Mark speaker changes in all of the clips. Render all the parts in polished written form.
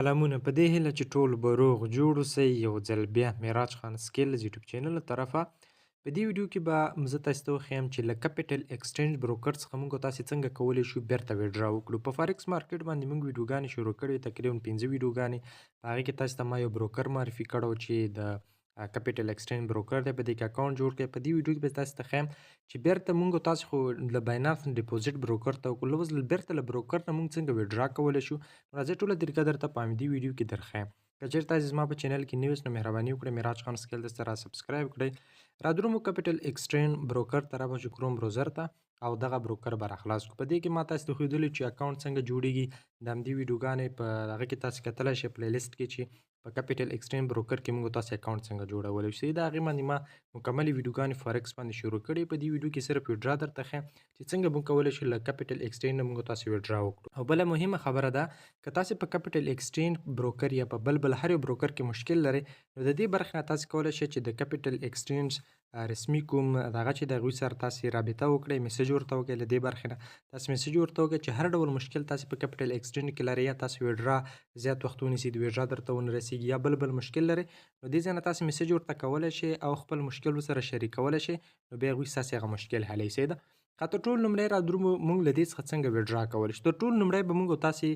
Speaker 1: سلامونه په دې هیله چې ټول به روغ جوړ اوسئ. یو ځل بیا معراج خان سکیلز یوټیوب چینل له طرفه په دې ویډیو کې به زه تاسو ته وښیم چې له کیپیټل ایکسچینج بروکر څخه موږ تاسې څنګه کولی شو بیرته ویډرا وکړو. په فارکس مارکیټ باندې موږ ویډیوګانې شروع کړې، تقریبا 15 ویډیوګانې. په هغې کې تاسو ته ما یو بروکر معرفي کړی چې د کیپیټل ایکسچینج بروکر دی. په دې کې اکاونټ جوړ کړئ. په دې ویډیو کې به تاسو ته ښیم چې بیرته موږ تاسو خو له باینانس نه ډیپوزیټ بروکر ته وکړو، اوس بیرته له بروکر نه موږ څنګه ویډرا کولی شو. راځئ ټوله طریقه درته په همدې ویډیو کې درښیم. که چېرته تاسې زما په چینل کې نوي یاست نو مهرباني وکړئ معراج خان سکیلز ته را سبسکرایب کړئ. را درومو کیپیټل ایکسچینج بروکر ته رابشو کروم بروزر ته او دغه بروکر به راخلاص کړو. په دې کې ما تاسو ته ښودلي چې اکاونټ څنګه جوړیږي. د همدې ویډیوګانې په هغه کې تاسو کتلی شئ پلی لیست کې چې په کیپیټل ایکسچینج بروکر کې موږ تاسو اکاونټ څنګه جوړولی شئ. د هغې باندې ما مکملې ویډیوګانې فارکس باندې شروع کړي. په دې ویډیو کې صرف ویډرا درته ښیم چې څنګه موږ کولی شو له کیپیټل ایکسچینج نه موږ تاسو ویډرا وکړو. او بله مهمه خبره ده، که تاسې په کیپیټل ایکسچینج بروکر یا په بل هر یو بروکر کې مشکل لرئ نو د دې برخې نه تاسې کولی شئ چې د کیپیټل ایکسچینج رسمي کوم دغه چې د هغوی سره تاسې رابطه وکړئ، میسج ورته وکړئ. له دې برخې نه تاسې میسج ورته وکړئ چې هر ډول مشکل تاسې په کیپیټل ایکسچینج کې لرئ، یا تاسې ویډرا زیات وخت ونیسئ، د ویډرا درته ونه رسیږي، یا بل مشکل لرئ، نو دې ځای نه تاسې میسج ورته کولی شئ او خپل مشکل ورسره شریکولی شئ، نو بیا هغوی ستاسې هغه مشکل حلی شي. تر ټولو لومړی را درومو موږ له دې څخه څنګه ویډرا کولی شو. تر ټولو لومړی به موږ تاسې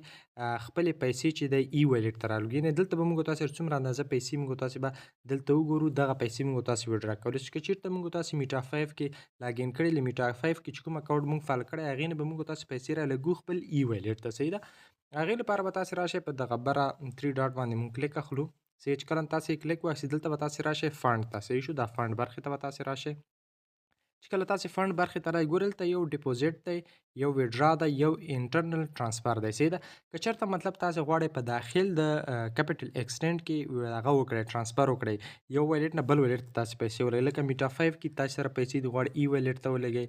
Speaker 1: خپلې پیسې چې د ای ویلټ ته راولګوي، دلته به موږ تاسې څومره اندازه پیسې موږ تاسې به دلته وګورو، دغه پیسې موږ تاسې ویډرا کولی شو. که چېرته موږ تاسې میټا 5 کې لاګین کړی، له میټا 5 کې چې کوم اکاونټ موږ فعال کړی هغې نه به موږ تاسې پیسې رالګو خپل ای ویلټ ته. صحیح ده. هغې لپاره به تاسې راشئ په دغه بره 3 ډاټ باندې موږ کلیک اخلو. صحیح، چې کله تاسې کلیک واخلئ دلته به تاسې راشئ فنډ ته. صحیح شو، دا فنډ برخې ته به تاسې راشئ. چې کله تاسې فنډ برخې ته راشئ ګورئ دلته یو ډیپوزیټ دی، یو ویډرا ده، یو انټرنل ټرانسفر دی. صحیح ده. که چېرته مطلب تاسې غواړئ په داخل د کیپیټل ایکسچینج کې هغه وکړئ، ټرانسفر وکړئ، یو ویلټ نه بل ویلټ ته تاسې پیسې ولګئ. لکه میټا 5 کې تاسې سره پیسې دي غواړئ ای ویلټ ته ولګئ.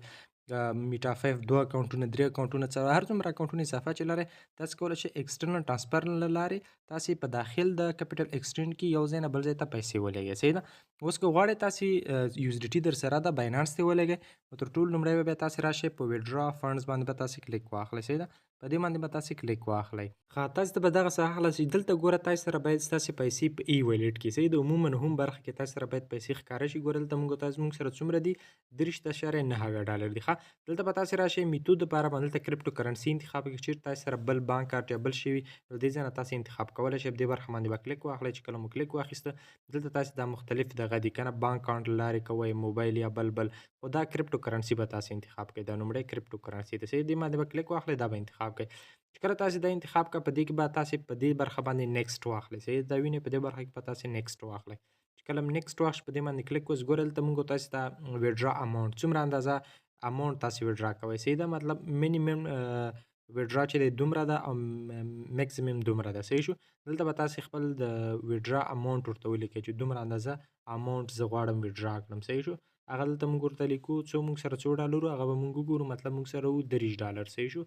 Speaker 1: میټا 5 2 اکاونټونه 3 اکاونټونه هر څومره اکاونټونه اضافه چې لرئ تاسې کولی شئ ایکسټرنل ټرانسفر له لارې تاسې په داخل د کیپیټل ایکسچینج کې یو ځای نه بل ځای ته پیسې ولګئ. صحیح ده. اوس که غواړئ تاسې یو اس ډي ټي در سره ده باینانس ته ولګئ، نو تر ټولو لومړی به بیا تاسې راشئ په ویډرا فنډز باندې به تاسې کلیک واخلئ. صحیح ده. په دې باندې به تاسې کلیک واخلئ. تاسې ته به دغسې اخلاصي. دلته ګوره تاسې سره باید ستاسې پیسې په ای ویلټ کې. صحیح ده. عموما هم برخه کې تاسې سره باید پیسې ښکاره شي. ګوره دلته موږ سره څومره دي 3.9 ډالر دي. دلته به تاسې راشئ میتود لپاره باندې دلته کرپټو کرنسي انتخاب کړئ. چېرته تاسې سره بل بانک کارت یا بل شی وي نو دې ځای نه تاسې انتخاب کولی شئ. په دې برخه باندې به کلیک واخلئ. چې کله مو کلیک واخیسته دلته تاسې دا مختلف دغه دي که نه، بانک اکاونټ له لارې کوئ، موبایل یا بل خو دا کرپټو کرنسي به تاسې انتخاب کړئ. دا لومړی کرپټو کرنسي ده. صحیح. دې باندې به کلیک واخلئ، دا به انتخاب کړئ. چې کله تاسې دا انتخاب کړه په دې کې به تاسې په دې برخه باندې نیکسټ واخلئ. صحیح. دا وینئ په دې برخه کې به تاسې نیکسټ واخلئ. چې کله نیکسټ واخلئ په دې باندې کلیک وکړئ ګوره دلته موږ تاسې ته ویډرا اماونټ څومره اندازه اماونټ تاسې ویډرا کوئ. صحیح ده. مطلب مینیمم ویډرا چې دی دومره ده او میکسیمم دومره ده. صحیح شو. دلته به تاسې خپل د ویډرا اماونټ ورته ولیکئ چې دومره اندازه اماونټ زه غواړم ویډرا کړم. صحیح شو. هغه دلته موږ ورته لیکو موږ سره څو ډالر هغه به موږ وګورو. مطلب موږ سره و 30 ډالر. صحیح شو.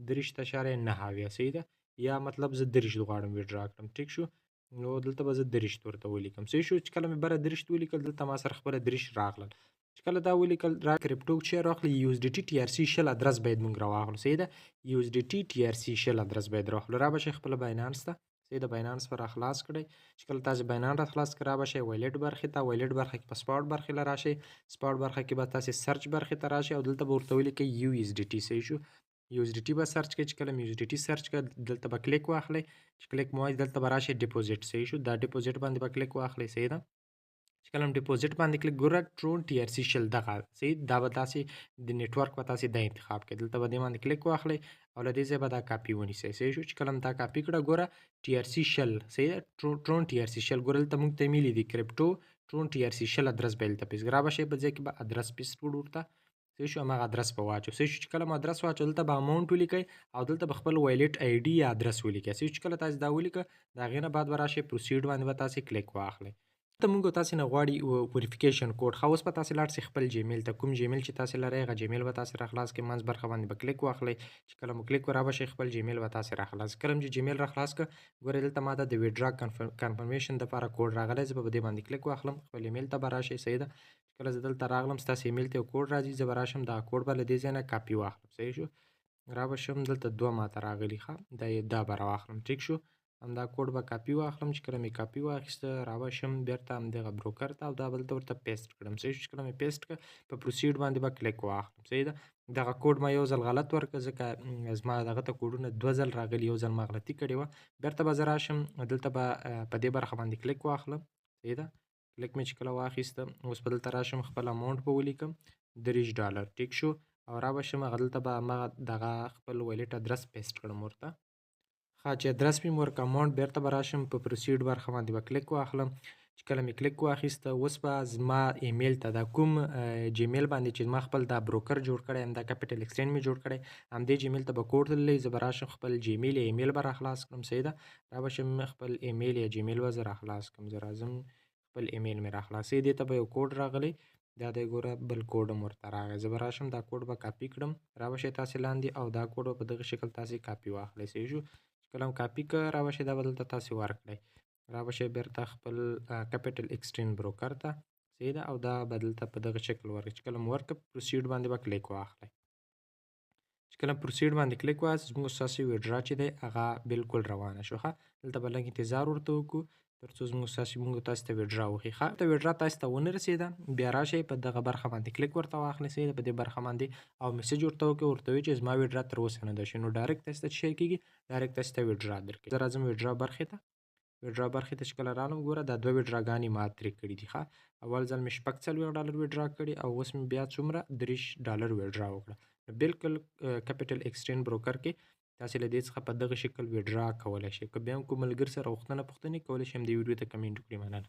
Speaker 1: 30.9. صحیح ده. یا مطلب زه 30 غواړم ویډرا کړم. ټیک شو. نو دلته به زه 30 ورته ولیکم. صحیح شو. چې کله مې بره 30 ولیکل دلته ما سره خپله 30 راغلل. چې کله دا ولیکل کرپټو شیر واخلئ، یو اس ډي ټي ټي ار سی شل ادرس باید موږ راواخلو. صحیح ده. یو اس ډي ټي ټي ار سی شل ادرس باید راواخلو. را به شئ خپله باینانس ته. صحیح ده. باینانس به راخلاص کړئ. چې کله تاسې باینانس راخلاص کړئ را به شئ ویلټ برخې ته. ویلټ برخه کې په سپاټ برخې له راشئ. سپاټ برخه کې به تاسې سرچ برخې ته راشئ او دلته به ورته ولیکئ یو اس ډي ټي. صحیح شو. یو اس ډي ټي به سرچ کړئ. چې کله مې یو اس ډي ټي سرچ کړ دلته به کلیک واخلئ. چې کلیک مو واخلئ دلته به راشئ ډیپوزیټ. صحیح شو. دا ډیپوزیټ باندې به کلیک واخلئ. صحیح ده. چې کله ډیپوزیټ باندې کلیک ګوره ټرون ټي ار سی شل دغه. صحیح. دا به تاسې د نیټورک به تاسې دا انتخاب کړئ. دلته به دې باندې کلیک واخلئ او له دې ځای به دا کاپي ونیسئ. صحیح شو. چې کله دا کاپي کړه ګوره ټي ار سی شل. صحیح ده. ټرون ټي ار سی شل ګوره دلته موږ ته میلي دي کرپټو ټرون ټي ار سی شل ادرس به دلته پیسټ را به شئ. په ځای کې به ادرس پیسټ کړو ورته. صحیح شو. هماغه ادرس به واچو. صحیح شو. چې کله مو ادرس واچو دلته به اماونټ ولیکئ او دلته به خپل ویلټ آی ډي یا ادرس ولیکئ. صحیح. چې کله تاسې دا ولیکه د هغې نه بعد به راشئ پروسیډ باندې به تاسې کلیک واخلئ. ته موږ تاسې نه غواړي وریفیکیشن کوډ. ښه اوس به تاسې لاړ شئ خپل جیمیل ته. کوم جیمیل چې تاسې لرئ هغه جیمیل به تاسې راخلاص کړئ. منځ برخه باندې به کلیک واخلئ. چې کله مو کلیک را به شئ خپل جیمیل به تاسې راخلاص. کله چې جیمیل راخلاص کړه ګورئ دلته ما ته د ویډرا کنفرمیشن دپاره کوډ راغلی. زه به په دې باندې کلیک واخلم. خپل ایمیل ته به راشئ. صحیح ده. چې کله زه دلته راغلم ستاسې ایمیل ته یو کوډ راځي. زه به راشم دا کوډ به له دې ځای نه کاپي واخلم. صحیح شو. را به شم دلته 2 ماته راغلي. ښه دا به راواخلم. ټیک شو. همدا کوډ به کاپي واخلم. چې کله مې کاپي واخیسته راوشم بیرته همدغه بروکر ته او دا به دلته ورته پیسټ کړم. صحیح شو. چې کله مې پیسټ کړ په پروسیډ باندې به کلیک واخلم. صحیح ده. دغه کوډ ما یو ځل غلط ورکړ ځکه زما دغه ته کوډونه 2 ځل راغلي، یو ځل ما غلطي کړې وه. بیرته به زه راشم دلته به په دې برخه باندې کلیک واخلم. صحیح ده. کلیک مې چې کله واخیسته اوس به دلته راشم خپل اماونټ به ولیکم $30. ټیک شو. او راوشم هغه دلته به همغه دغه خپل ویلیټ ادرس پیسټ کړم ورته. چې ادرس مې ورک اماونټ بیرته به راشم په پروسیډ برخه باندې به کلیک واخلم. چې کله مې کلیک واخیسته اوس به زما ایمیل ته دا کوم جیمیل باندې چې ما خپل دا بروکر جوړ کړی یم، دا کپیټل ایکسچینج مې جوړ کړی، همدې جیمیل ته به کوډ تللی. زه به راشم خپل جیمیل یا ایمیل به راخلاص کړم. صحیح ده. رابشم خپل ایمیل یا جیمیل به زه راخلاص کړم. زه راځم خپل ایمیل مې راخلاصوي. دې ته به یو کوډ راغلی، دا دی ګوره بل کوډ هم ورته راغی. زه به راشم دا کوډ به کاپي کړم. رابشئ تاسې لاندې او دا کوډ به په دغه شکل تاسې کاپي واخلئ. صحیح شو. کله هم کاپي کړه رابشئ دا به دلته تاسې ورکړئ. رابشئ بیرته خپل کپیټل ایکسچینج بروکر ته. صحیح ده. او دا به دلته په دغه شکل ورکړئ. چې کله مو ورکړه پروسیډ باندې به کلیک واخلئ. چې کله پروسیډ باندې کلیک واخلئ زموږ ستاسې ویډرا چې دی هغه بالکل روانه شو. ښه دلته به لږ انتظار ورته وکړو تر څو زموږ تاسې ته ویډرا وښیي. ښه ته ویډرا تاسې ته ونه رسېده بیا راشئ په دغه برخه باندې کلیک ورته واخلئ. صحیح ده. په دې برخه باندې او میسج ورته وکړئ، ورته وایئ چې زما ویډرا تر اوسه نه ده شوې. نو ډایرکټ تاسې ته څه شی کېږي، ډایرکټ تاسې ته ویډرا درکوي. زه راځم ویډرا برخې ته. ویډرا برخې ته چې کله رالم ګوره دا 2 ویډراګانې ما ترې کړي دي. ښه اول ځل مې $40 ویډرا کړي او اوس مې بیا څومره $30 ویډرا وکړه. بالکل کپیټل ایکسچینج بروکر کې تاسې له دې څخه په دغه شکل ویډرا کولی شئ. که بیا هم کوم ملګري سره غوښتنې کولی شئ همدې ویډیو ته کمنټ وکړئ. مننه.